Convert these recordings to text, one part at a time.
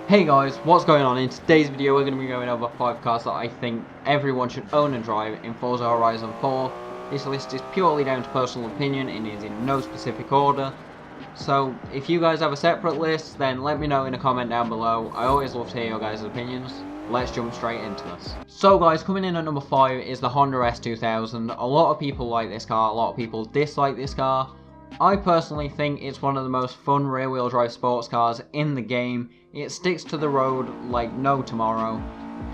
Hey guys, what's going on? In today's video we're going to be going over 5 cars that I think everyone should own and drive in Forza Horizon 4. This list is purely down to personal opinion and is in no specific order. So if you guys have a separate list, then let me know in a comment down below. I always love to hear your guys' opinions. Let's jump straight into this. So guys, coming in at number 5 is the Honda S2000. A lot of people like this car, a lot of people dislike this car. I personally think it's one of the most fun rear-wheel drive sports cars in the game. It sticks to the road like no tomorrow.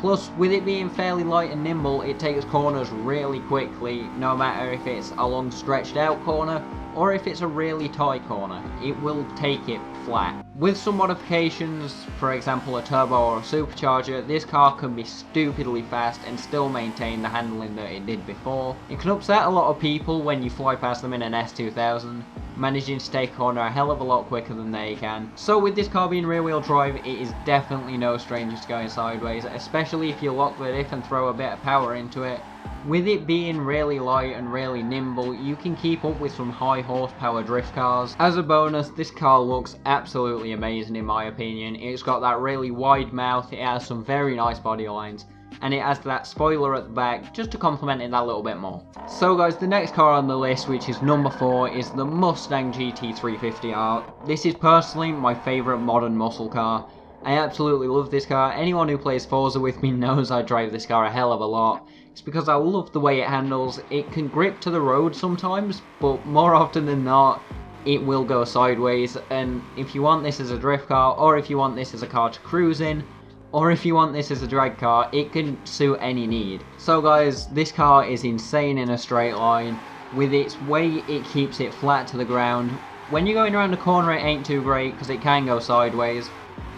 Plus, with it being fairly light and nimble, it takes corners really quickly, no matter if it's a long stretched out corner or if it's a really tight corner. It will take it flat. With some modifications, for example a turbo or a supercharger, this car can be stupidly fast and still maintain the handling that it did before. It can upset a lot of people when you fly past them in an S2000, managing to take a corner a hell of a lot quicker than they can. So with this car being rear wheel drive, it is definitely no stranger to going sideways, especially if you lock the diff and throw a bit of power into it. With it being really light and really nimble, you can keep up with some high horsepower drift cars. As a bonus, this car looks absolutely amazing in my opinion. It's got that really wide mouth, it has some very nice body lines, and it has that spoiler at the back just to complement it that little bit more. So guys, the next car on the list, which is number 4, is the Mustang GT350R. This is personally my favourite modern muscle car. I absolutely love this car. Anyone who plays Forza with me knows I drive this car a hell of a lot. It's because I love the way it handles. It can grip to the road sometimes, but more often than not, it will go sideways. And if you want this as a drift car, or if you want this as a car to cruise in, or if you want this as a drag car, it can suit any need. So guys, this car is insane in a straight line. With its weight, it keeps it flat to the ground. When you're going around the corner, it ain't too great because it can go sideways.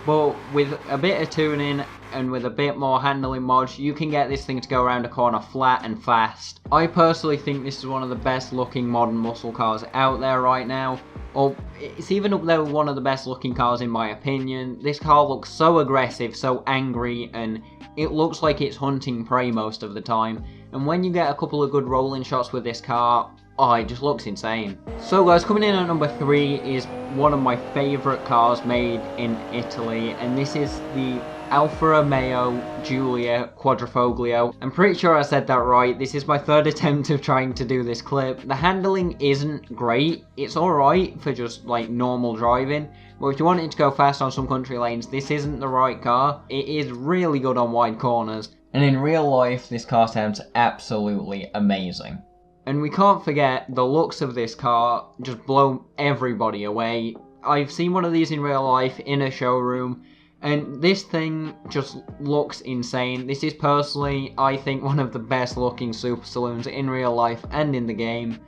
But with a bit of tuning and with a bit more handling mods, you can get this thing to go around a corner flat and fast. I personally think this is one of the best looking modern muscle cars out there right now. Or it's even up there with one of the best looking cars in my opinion. This car looks so aggressive, so angry, and it looks like it's hunting prey most of the time. And when you get a couple of good rolling shots with this car, oh, it just looks insane. So guys, coming in at number 3 is one of my favourite cars made in Italy, and this is the Alfa Romeo Giulia Quadrifoglio. I'm pretty sure I said that right. This is my 3rd attempt of trying to do this clip. The handling isn't great. It's alright for just like normal driving, but if you want it to go fast on some country lanes, this isn't the right car. It is really good on wide corners, and in real life this car sounds absolutely amazing. And we can't forget, the looks of this car just blow everybody away. I've seen one of these in real life in a showroom, and this thing just looks insane. This is personally, I think, one of the best looking super saloons in real life and in the game.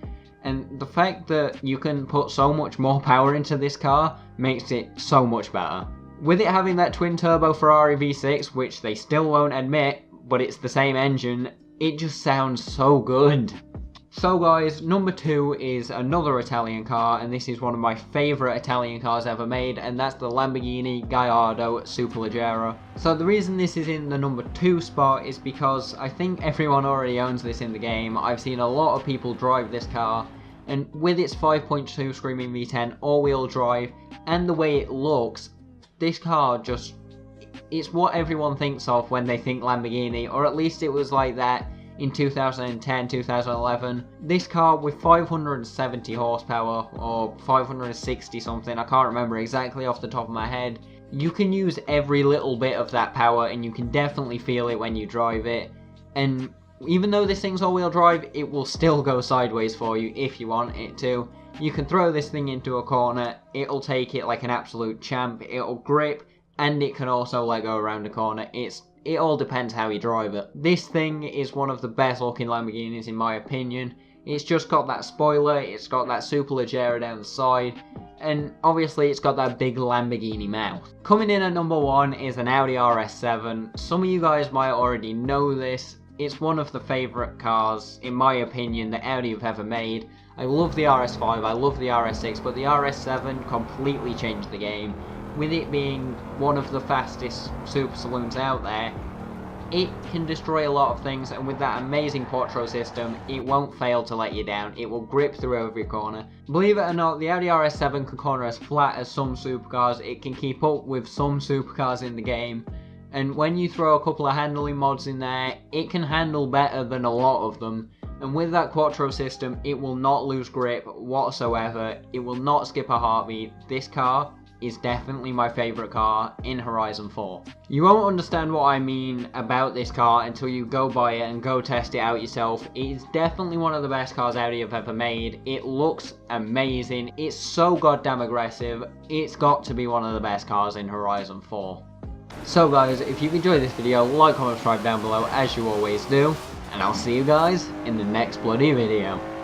And the fact that you can put so much more power into this car makes it so much better. With it having that twin turbo Ferrari V6, which they still won't admit, but it's the same engine, it just sounds so good. So guys, number 2 is another Italian car, and this is one of my favourite Italian cars ever made, and that's the Lamborghini Gallardo Superleggera. So the reason this is in the number 2 spot is because I think everyone already owns this in the game. I've seen a lot of people drive this car, and with its 5.2 screaming V10 all-wheel drive and the way it looks, this car just, it's what everyone thinks of when they think Lamborghini, or at least it was like that in 2010, 2011. This car with 570 horsepower or 560 something, I can't remember exactly off the top of my head. You can use every little bit of that power and you can definitely feel it when you drive it. And even though this thing's all-wheel drive, it will still go sideways for you if you want it to. You can throw this thing into a corner, it'll take it like an absolute champ, it'll grip, and it can also let go around a corner. It all depends how you drive it. This thing is one of the best looking Lamborghinis in my opinion. It's just got that spoiler, it's got that Superleggera down the side, and obviously it's got that big Lamborghini mouth. Coming in at number 1 is an Audi RS7. Some of you guys might already know this. It's one of the favourite cars, in my opinion, that Audi have ever made. I love the RS5, I love the RS6, but the RS7 completely changed the game. With it being one of the fastest super saloons out there, it can destroy a lot of things, and with that amazing quattro system, it won't fail to let you down. It will grip through every corner. Believe it or not, the Audi RS7 can corner as flat as some supercars. It can keep up with some supercars in the game. And when you throw a couple of handling mods in there, it can handle better than a lot of them. And with that quattro system, it will not lose grip whatsoever. It will not skip a heartbeat. This car is definitely my favourite car in Horizon 4. You won't understand what I mean about this car until you go buy it and go test it out yourself. It is definitely one of the best cars Audi have ever made. It looks amazing. It's so goddamn aggressive. It's got to be one of the best cars in Horizon 4. So guys, if you've enjoyed this video, like, comment, subscribe down below as you always do, and I'll see you guys in the next bloody video.